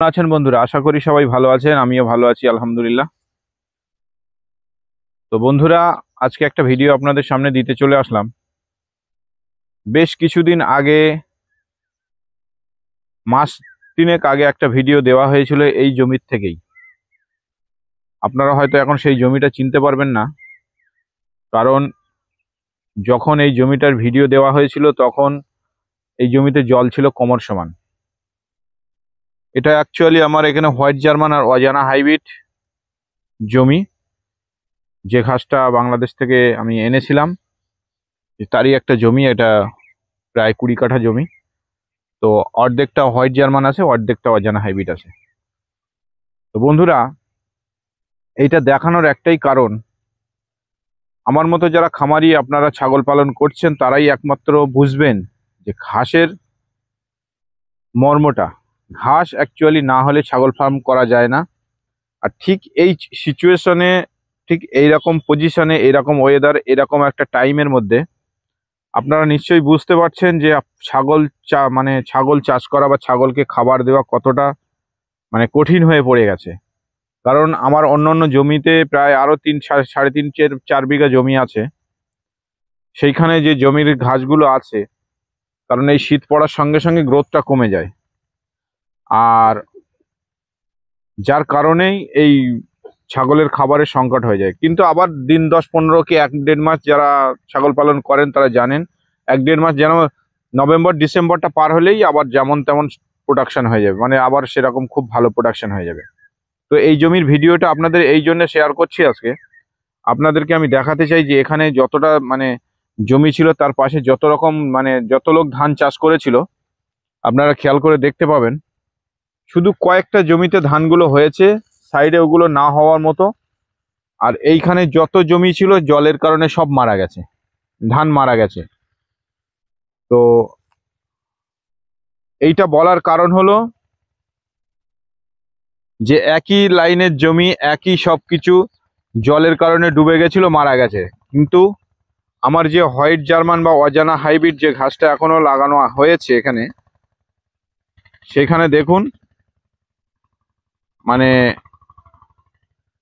আছেন বন্ধুরা? আশা করি সবাই ভালো আছেন, আমিও ভালো আছি আলহামদুলিল্লাহ। তো বন্ধুরা, আজকে একটা ভিডিও আপনাদের সামনে দিতে চলে আসলাম। বেশ কিছুদিন আগে, মাস তিনেক আগে একটা ভিডিও দেওয়া হয়েছিল এই জমির থেকেই। আপনারা হয়তো এখন সেই জমিটা চিনতে পারবেন না, কারণ যখন এই জমিটার ভিডিও দেওয়া হয়েছিল তখন এই জমিতে জল ছিল কোমর সমান। এটা অ্যাকচুয়ালি আমার এখানে হোয়াইট জার্মান আর অজানা হাইব্রিড জমি, যে ঘাসটা বাংলাদেশ থেকে আমি এনেছিলাম তারই একটা জমি। এটা প্রায় 20 কাঠা জমি। তো অর্ধেকটা হোয়াইট জার্মান আছে, অর্ধেকটা অজানা হাইব্রিড আছে। তো বন্ধুরা, এইটা দেখানোর একটাই কারণ, আমার মতো যারা খামারি আপনারা ছাগল পালন করছেন তারাই একমাত্র বুঝবেন যে ঘাসের মর্মটা। ঘাস অ্যাকচুয়ালি না হলে ছাগল ফার্ম করা যায় না। আর ঠিক এই সিচুয়েশনে, ঠিক এইরকম পজিশনে, এইরকম ওয়েদার, এরকম একটা টাইমের মধ্যে আপনারা নিশ্চয়ই বুঝতে পারছেন যে ছাগল চাষ করা বা ছাগলকে খাবার দেওয়া কতটা কঠিন হয়ে পড়ে গেছে। কারণ আমার অন্য জমিতে প্রায় আরও সাড়ে তিন 4 বিঘা জমি আছে। সেইখানে যে জমির ঘাসগুলো আছে, কারণ এই শীত পড়ার সঙ্গে সঙ্গে গ্রোথটা কমে যায়, আর যার কারণেই এই ছাগলের খাবারের সংকট হয়ে যায়। কিন্তু আবার দিন 10-15 কি 1-1.5 মাস যারা ছাগল পালন করেন তারা জানেন, 1-1.5 মাস যেন নভেম্বর-ডিসেম্বরটা পার হলেই আবার যেমন তেমন প্রোডাকশন হয়ে যাবে, আবার সেরকম খুব ভালো প্রোডাকশন হয়ে যাবে। তো এই জমির ভিডিওটা আপনাদের এই জন্য শেয়ার করছি আজকে। আপনাদেরকে আমি দেখাতে চাই যে এখানে যতটা জমি ছিল তার পাশে যত লোক ধান চাষ করেছিল, আপনারা খেয়াল করে দেখতে পাবেন শুধু কয়েকটা জমিতে ধানগুলো হয়েছে, সাইডে ওগুলো না হওয়ার মতো। আর এইখানে যত জমি ছিল জলের কারণে সব মারা গেছে, ধান মারা গেছে। তো এইটা বলার কারণ হলো যে একই লাইনের জমি, একই সবকিছু জলের কারণে ডুবে গেছিল, মারা গেছে। কিন্তু আমার যে হোয়াইট জার্মান বা অজানা হাইব্রিড যে ঘাসটা এখনো লাগানো হয়েছে এখানে, সেখানে দেখুন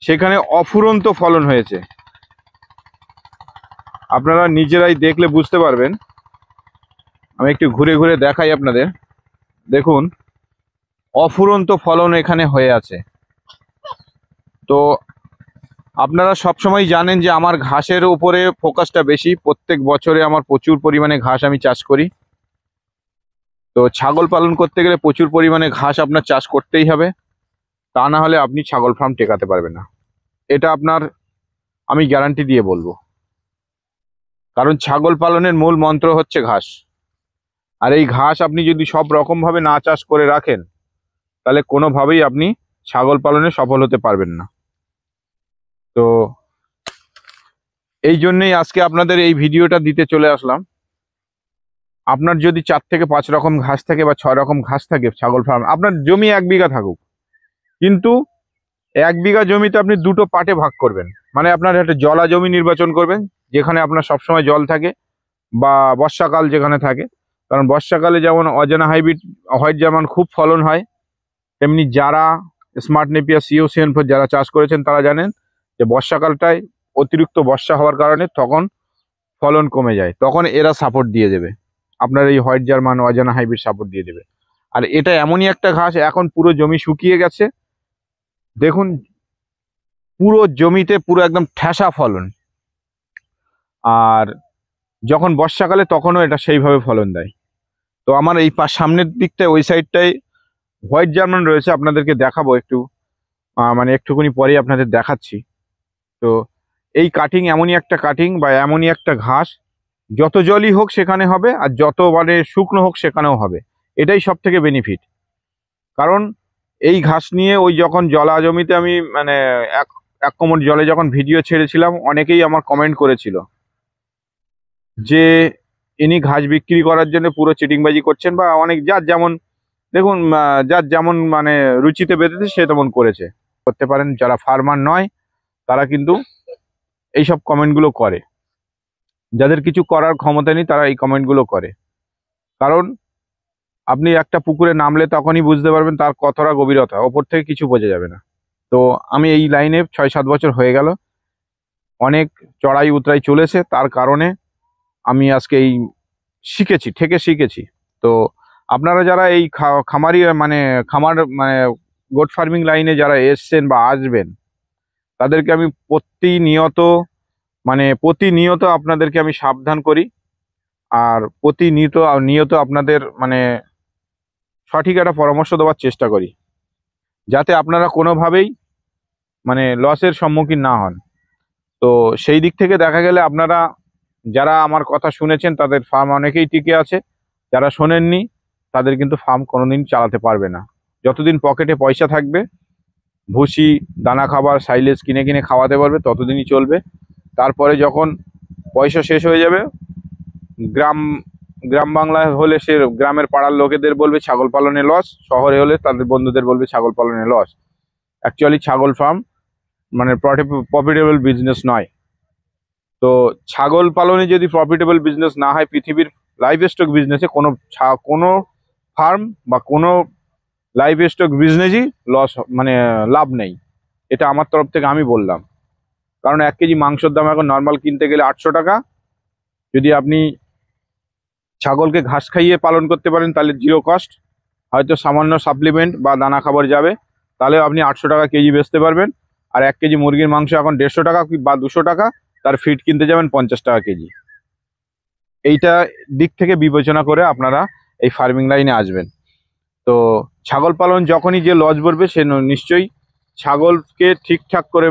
সেখানে অফুরন্ত ফলন হয়েছে। আপনারা নিজেরাই দেখলে বুঝতে পারবেন। আমি একটু ঘুরে ঘুরে দেখাই আপনাদের। দেখুন, অফুরন্ত ফলন এখানে হয়ে আছে। তো আপনারা সবসময় জানেন যে আমার ঘাসের উপরে ফোকাসটা বেশি। প্রত্যেক বছরে আমার প্রচুর পরিমাণে ঘাস আমি চাষ করি। তো ছাগল পালন করতে গেলে প্রচুর পরিমাণে ঘাস আপনার চাষ করতেই হবে, তা না হলে আপনি ছাগল ফার্ম টেকাতে পারবেন না। এটা আমি গ্যারান্টি দিয়ে বলবো। কারণ ছাগল পালনের মূল মন্ত্র হচ্ছে ঘাস। আর এই ঘাস আপনি যদি সব রকমভাবে না চাষ করে রাখেন, তাহলে কোনোভাবেই আপনি ছাগল পালনে সফল হতে পারবেন না। তো এই জন্যেই আজকে আপনাদের এই ভিডিওটা দিতে চলে আসলাম। আপনার যদি 4 থেকে 5 রকম ঘাস থাকে বা 6 রকম ঘাস থাকে ছাগল ফার্ম, আপনার জমি 1 বিঘা থাকুক, কিন্তু 1 বিঘা জমিতে আপনি দুটো পার্টে ভাগ করবেন। আপনার একটা জলা জমি নির্বাচন করবেন, যেখানে আপনার সবসময় জল থাকে, বা বর্ষাকাল যেখানে থাকে। কারণ বর্ষাকালে যেমন অজানা হাইব্রিড হোয়াইট জার্মান খুব ফলন হয়, তেমনি যারা স্মার্ট নেপিয়ার CO-CN4 যারা চাষ করেছেন তারা জানেন যে বর্ষাকালটায় অতিরিক্ত বর্ষা হওয়ার কারণে তখন ফলন কমে যায়, তখন এরা সাপোর্ট দিয়ে দেবে, আপনার এই হোয়াইট জার্মান অজানা হাইব্রিড সাপোর্ট দিয়ে দেবে। আর এটা এমনই একটা ঘাস, এখন পুরো জমি শুকিয়ে গেছে, দেখুন পুরো জমিতে পুরো একদম ঠেসা ফলন। আর যখন বর্ষাকালে তখনও এটা সেইভাবে ফলন দেয়। তো আমার এই সামনের দিকটায়, ওই সাইডটায় হোয়াইট জার্মান রয়েছে, আপনাদেরকে দেখাবো একটু, একটুখানি পরেই আপনাদের দেখাচ্ছি। তো এই কাটিং এমনই একটা কাটিং বা এমনই একটা ঘাস, যত জলই হোক সেখানে হবে, আর যত শুকনো হোক সেখানেও হবে। এটাই সব থেকে বেনিফিট। কারণ এই ঘাস নিয়ে ওই যখন জলা জমিতে আমি এক কোমর জলে যখন ভিডিও ছেড়েছিলাম, অনেকেই আমার কমেন্ট করেছিল যে ইনি ঘাস বিক্রি করার জন্য পুরো চিটিংবাজি করছেন, বা অনেক যার যেমন, দেখুন যার যেমন রুচিতে বেঁধেছে সে তেমন করতে পারেন। যারা ফার্মার নয় তারা কিন্তু এইসব কমেন্টগুলো করে, যাদের কিছু করার ক্ষমতা নেই তারা এই কমেন্টগুলো করে। কারণ আপনি একটা পুকুরে নামলে তখনই বুঝতে পারবেন তার কতটা গভীরতা, ওপর থেকে কিছু বোঝা যাবে না। তো আমি এই লাইনে 6-7 বছর হয়ে গেল, অনেক চড়াই উতরাই চলেছে, তার কারণে আমি আজকে এই শিখেছি, থেকে শিখেছি। তো আপনারা যারা এই খামারি মানে খামার মানে গোট ফার্মিং লাইনে যারা এসছেন বা আসবেন, তাদেরকে আমি প্রতিনিয়ত আপনাদেরকে আমি সাবধান করি, আর নিয়ত আপনাদের মানে সঠিক একটা পরামর্শ দেওয়ার চেষ্টা করি, যাতে আপনারা কোনোভাবেই মানে লসের সম্মুখীন না হন। তো সেই দিক থেকে দেখা গেলে আপনারা যারা আমার কথা শুনেছেন তাদের ফার্ম অনেকেই টিকে আছে, যারা শোনেননি তাদের কিন্তু ফার্ম কোনোদিন চালাতে পারবে না। যতদিন পকেটে পয়সা থাকবে, ভুসি, দানা, খাবার, সাইলেজ কিনে কিনে খাওয়াতে পারবে, ততদিনই চলবে। তারপরে যখন পয়সা শেষ হয়ে যাবে, গ্রাম গ্রাম বাংলায় হলে সে গ্রামের পাড়ার লোকেদের বলবে ছাগল পালনে লস, শহরে হলে তাদের বন্ধুদের বলবে ছাগল পালনে লস। অ্যাকচুয়ালি ছাগল ফার্ম মানে প্রফিটেবল বিজনেস নয়। তো ছাগল পালনে যদি প্রফিটেবল বিজনেস না হয়, পৃথিবীর লাইভ স্টক বিজনেসে কোনো ফার্ম বা কোনো লাইভ স্টক বিজনেসই মানে লাভ নেই। এটা আমার তরফ থেকে আমি বললাম। কারণ 1 কেজি মাংসের দাম এখন নর্মাল কিনতে গেলে 800 টাকা। যদি আপনি ছাগলকে ঘাস খাইয়ে পালন করতে পারেন তাহলে জিরো কস্ট, হয়তো সামান্য সাপ্লিমেন্ট বা দানা খাবার যাবে, তাহলে আপনি 800 টাকা কেজি বেচতে পারবেন। আর 1 কেজি মুরগির মাংস এখন 150 টাকা বা 200 টাকা, তার ফিড কিনতে যাবেন 50 টাকা কেজি। এইটা দিক থেকে বিবেচনা করে আপনারা এই ফার্মিং লাইনে আসবেন। তো ছাগল পালন যখনই যে লস পড়বে, সে নিশ্চয়ই ছাগলকে ঠিকঠাক করে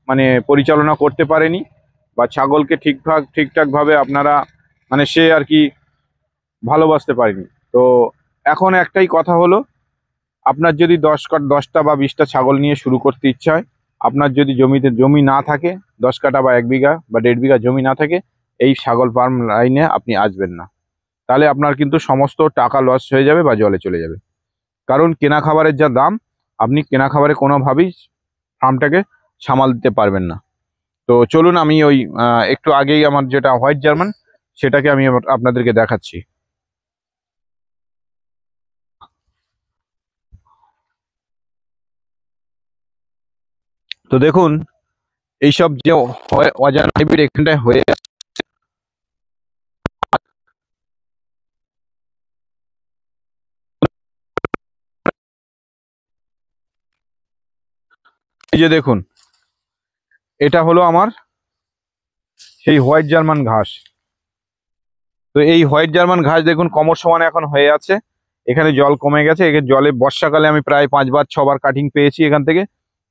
মানে পরিচালনা করতে পারেনি, বা ছাগলকে ঠিকঠাকভাবে আপনারা মানে সে আর কি ভালোবাসতে পারেনি। তো এখন একটাই কথা হলো, আপনার যদি 10টা বা 20টা ছাগল নিয়ে শুরু করতে ইচ্ছা হয়, আপনার যদি জমি না থাকে, 10 কাঠা বা 1 বিঘা বা 1.5 বিঘা জমি না থাকে, এই ছাগল ফার্ম লাইনে আপনি আসবেন না। তাহলে আপনার কিন্তু সমস্ত টাকা লস হয়ে যাবে বা জলে চলে যাবে। কারণ কেনা খাবারের যা দাম, আপনি কেনা খাবারে কোনোভাবেই ফার্মটাকে সামাল দিতে পারবেন না। তো চলুন আমি ওই একটু আগেই আমার যেটা হোয়াইট জার্মান, সেটাকে আমি আপনাদেরকে দেখাচ্ছি। তো দেখুন, এইসব যে অজানা হাইব্রিড এখানটায় হয়ে আছে, এই যে দেখুন, এটা হলো আমার সেই হোয়াইট জার্মান ঘাস। তো এই হোয়াইট জার্মান ঘাস দেখুন কোমর সমান এখন হয়ে আছে। এখানে জল কমে গেছে, এখানে জলে বর্ষাকালে আমি প্রায় 5-6 বার কাটিং পেয়েছি এখান থেকে,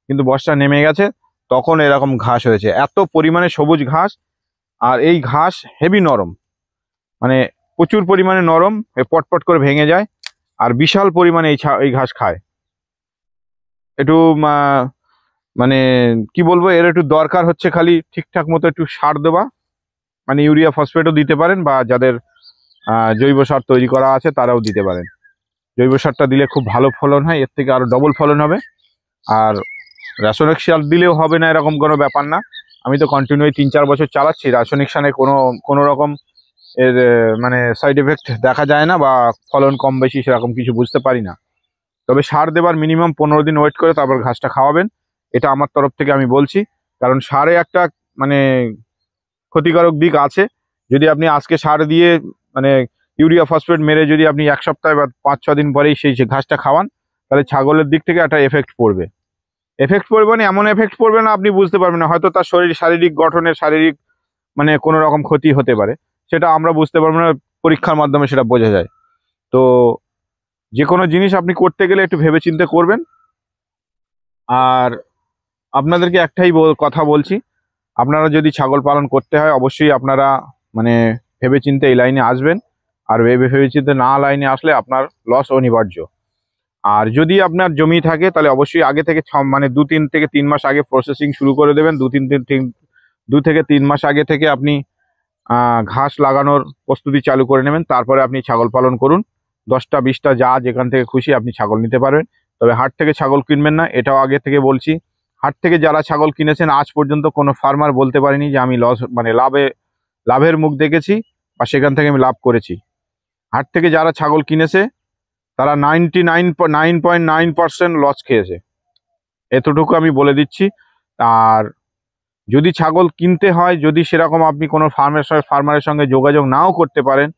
কিন্তু বর্ষা নেমে গেছে, তখন এরকম ঘাস হয়েছে। এত পরিমাণে সবুজ ঘাস, আর এই ঘাস হেভি নরম, মানে প্রচুর পরিমাণে নরম, পটপট করে ভেঙে যায়, আর বিশাল পরিমাণে এই ঘাস খায়। একটু মানে কি বলবো, এর একটু দরকার হচ্ছে খালি ঠিকঠাক মতো একটু সার দেওয়া, মানে ইউরিয়া ফসফেটও দিতে পারেন, বা যাদের জৈব সার তৈরি করা আছে তারাও দিতে পারেন। জৈব সারটা দিলে খুব ভালো ফলন হয়, এর থেকে আরো ডবল ফলন হবে। আর রাসায়নিক সার দিলেও হবে না এরকম কোনো ব্যাপার না। আমি তো কন্টিনিউ 3-4 বছর চালাচ্ছি, রাসায়নিক সারে কোনো রকম এর মানে সাইড এফেক্ট দেখা যায় না, বা ফলন কম বেশি সেরকম কিছু বুঝতে পারি না। তবে সার দেবার মিনিমাম 15 দিন ওয়েট করে তারপর ঘাসটা খাওয়াবেন, এটা আমার তরফ থেকে আমি বলছি। কারণ সারে একটা মানে ক্ষতিকারক দিক আছে। যদি আপনি আজকে সার দিয়ে মানে ইউরিয়া ফসফেট মেরে যদি আপনি 1 সপ্তাহ বা 5-6 দিন পরেই সেই ঘাসটা খাওয়ান, তাহলে ছাগলের দিক থেকে একটা এফেক্ট পড়বে। এফেক্ট পড়বে মানে এমন এফেক্ট পড়বে না, আপনি বুঝতে পারবেন না, হয়তো তার শারীরিক গঠনের মানে কোনো রকম ক্ষতি হতে পারে, সেটা আমরা বুঝতে পারবো না, পরীক্ষার মাধ্যমে সেটা বোঝা যায়। তো যে কোনো জিনিস আপনি করতে গেলে একটু ভেবেচিন্তে করবেন। আর আপনাদেরকে একটাই কথা বলছি, আপনারা যদি ছাগল পালন করতে হয়, অবশ্যই আপনারা মানে ভেবেচিন্তে এই লাইনে আসবেন। আর ভেবেচিন্তে না লাইনে আসলে আপনার লস অনিবার্য। আর যদি আপনার জমি থাকে, তাহলে অবশ্যই আগে থেকে মানে 2-3 থেকে 3 মাস আগে প্রসেসিং শুরু করে দেবেন। 2 থেকে 3 মাস আগে থেকে আপনি ঘাস লাগানোর প্রস্তুতি চালু করে নেবেন, তারপরে আপনি ছাগল পালন করুন। 10টা 20টা যা যেখান থেকে খুশি আপনি ছাগল নিতে পারবেন। তবে হাট থেকে ছাগল কিনবেন না, এটাও আগে থেকে বলছি। হাট থেকে যারা ছাগল কিনেছেন আজ পর্যন্ত কোনো ফার্মার বলতে পারেনি যে আমি মানে লাভের মুখ দেখেছি বা সেখান থেকে আমি লাভ করেছি। হাট থেকে যারা ছাগল কিনেছে তারা 99.9% লস খেয়েছে, এতটুকু আমি বলে দিচ্ছি। আর যদি ছাগল কিনতে হয়, যদি সেরকম আপনি কোনো ফার্মারের সঙ্গে যোগাযোগ নাও করতে পারেন,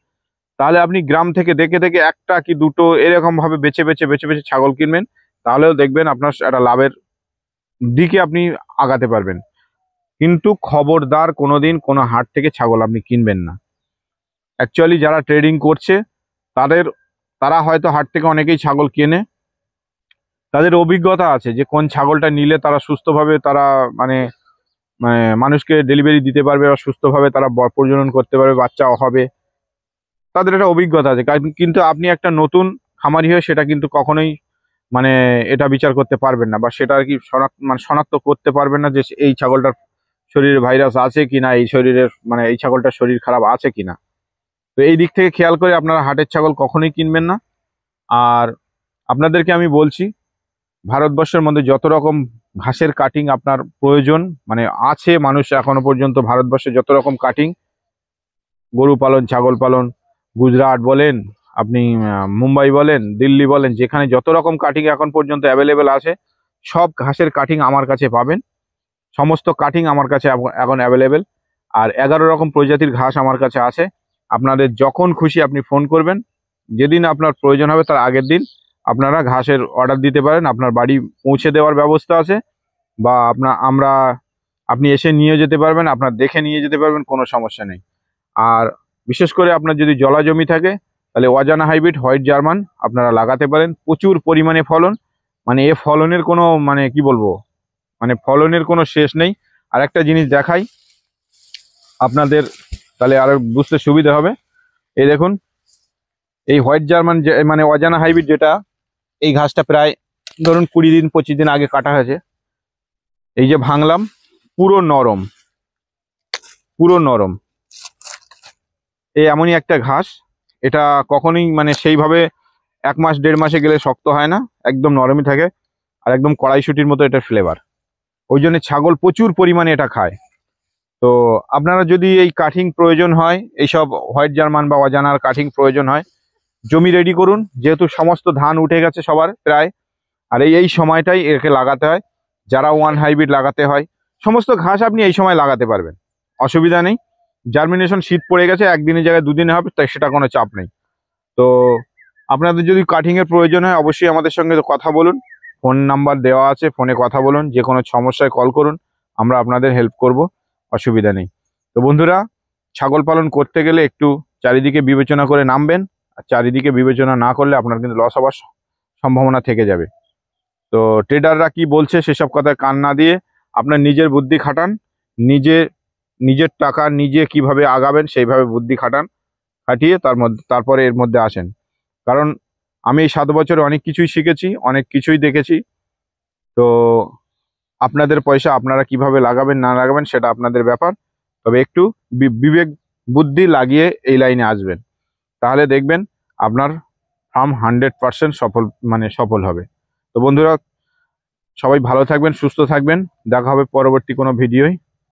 তাহলে আপনি গ্রাম থেকে দেখে দেখে একটা কি দুটো এরকমভাবে বেছে বেছে ছাগল কিনবেন, তাহলেও দেখবেন আপনার একটা লাভের দিকে আপনি আগাতে পারবেন। কিন্তু খবরদার কোনোদিন কোনো হাট থেকে ছাগল আপনি কিনবেন না। অ্যাকচুয়ালি যারা ট্রেডিং করছে তারা হয়তো হাট থেকে অনেকেই ছাগল কেনে, তাদের অভিজ্ঞতা আছে যে কোন ছাগলটা নিলে তারা সুস্থভাবে তারা মানে মানুষকে ডেলিভারি দিতে পারবে, বা সুস্থভাবে তারা প্রজনন করতে পারবে, বাচ্চা হবে, তাদের একটা অভিজ্ঞতা আছে। কিন্তু আপনি একটা নতুন খামারি হয়ে সেটা কিন্তু কখনোই মানে এটা বিচার করতে পারবেন না, বা সেটা আর কি শনাক্ত করতে পারবেন না যে এই ছাগলটার শরীরে ভাইরাস আছে কিনা, এই শরীরের মানে এই ছাগলটার শরীর খারাপ আছে কিনা। তো এই দিক থেকে খেয়াল করে আপনারা হাটের ছাগল কখনোই কিনবেন না। আর আপনাদেরকে আমি বলছি, ভারতবর্ষের মধ্যে যত রকম ঘাসের কাটিং আপনার প্রয়োজন মানে আছে, মানুষ এখনো পর্যন্ত ভারতবর্ষে যত রকম কাটিং, গরু পালন, ছাগল পালন, গুজরাট বলেন, আপনি মুম্বাই বলেন, দিল্লি বলেন, যেখানে যত রকম কাটিং এখন পর্যন্ত অ্যাভেলেবেল আছে, সব ঘাসের কাটিং আমার কাছে পাবেন। সমস্ত কাটিং আমার কাছে এখন অ্যাভেলেবেল। আর 11 রকম প্রজাতির ঘাস আমার কাছে আছে। আপনাদের যখন খুশি আপনি ফোন করবেন, যেদিন আপনার প্রয়োজন হবে তার আগের দিন আপনারা ঘাসের অর্ডার দিতে পারেন, আপনার বাড়ি পৌঁছে দেওয়ার ব্যবস্থা আছে, বা আপনি এসে নিয়ে যেতে পারবেন, আপনার দেখে নিয়ে যেতে পারবেন, কোনো সমস্যা নেই। আর বিশেষ করে আপনার যদি জলা জমি থাকে, তাহলে অজানা হাইব্রিড হোয়াইট জার্মান আপনারা লাগাতে পারেন। প্রচুর পরিমাণে ফলন, মানে এ ফলনের কোনো মানে কি বলবো, মানে ফলনের কোনো শেষ নেই। আর একটা জিনিস দেখাই আপনাদের, তাহলে আরো বুঝতে সুবিধা হবে। এই দেখুন, এই হোয়াইট জার্মান যে মানে অজানা হাইব্রিড যেটা, এই ঘাসটা প্রায় ধরুন 20 দিন 25 দিন আগে কাটা হয়েছে। এই যে ভাঙলাম, পুরো নরম, পুরো নরম। এই এমনই একটা ঘাস, এটা কখনোই মানে সেইভাবে 1 মাস 1.5 মাসে গেলে শক্ত হয় না, একদম নরমই থাকে। আর একদম কড়াইশুটির মতো এটা ফ্লেভার, ওই জন্য ছাগল প্রচুর পরিমাণে এটা খায়। তো আপনারা যদি এই কাটিং প্রয়োজন হয়, এইসব হোয়াইট জার্মান বা অজানার কাটিং প্রয়োজন হয়, জমি রেডি করুন, যেহেতু সমস্ত ধান উঠে গেছে সবার প্রায়। আর এই সময়টাই একে লাগাতে হয়, যারা ওয়ান হাইব্রিড লাগাতে হয়, সমস্ত ঘাস আপনি এই সময় লাগাতে পারবেন, অসুবিধা নেই। জার্মিনেশন শীত পড়ে গেছে, একদিনের জায়গায় 2 দিনে হবে, তাই সেটা কোনো চাপ নেই। তো আপনাদের যদি কাটিংয়ের প্রয়োজন হয়, অবশ্যই আমাদের সঙ্গে কথা বলুন, ফোন নাম্বার দেওয়া আছে, ফোনে কথা বলুন, যে কোনো সমস্যায় কল করুন, আমরা আপনাদের হেল্প করব, অসুবিধা নেই। তো বন্ধুরা, ছাগল পালন করতে গেলে একটু চারিদিকে বিবেচনা করে নামবেন, আর চারিদিকে বিবেচনা না করলে আপনার কিন্তু লস হওয়ার সম্ভাবনা থেকে যাবে। তো ট্রেডাররা কি বলছে সেসব কথায় কান না দিয়ে আপনার নিজের বুদ্ধি খাটান, নিজের টাকা নিজে কিভাবে আগাবেন সেইভাবে বুদ্ধি খাটিয়ে তারপরে এর মধ্যে আসেন। কারণ আমি এই 7 বছরে অনেক কিছুই শিখেছি, অনেক কিছুই দেখেছি। তো আপনাদের পয়সা আপনারা কিভাবে লাগাবেন না লাগাবেন সেটা আপনাদের ব্যাপার, তবে একটু বিবেক বুদ্ধি লাগিয়ে এই লাইনে আসবেন, তাহলে দেখবেন আপনার ফার্ম 100% সফল হবে। তো বন্ধুরা, সবাই ভালো থাকবেন, সুস্থ থাকবেন, দেখা হবে পরবর্তী কোনো ভিডিওয়।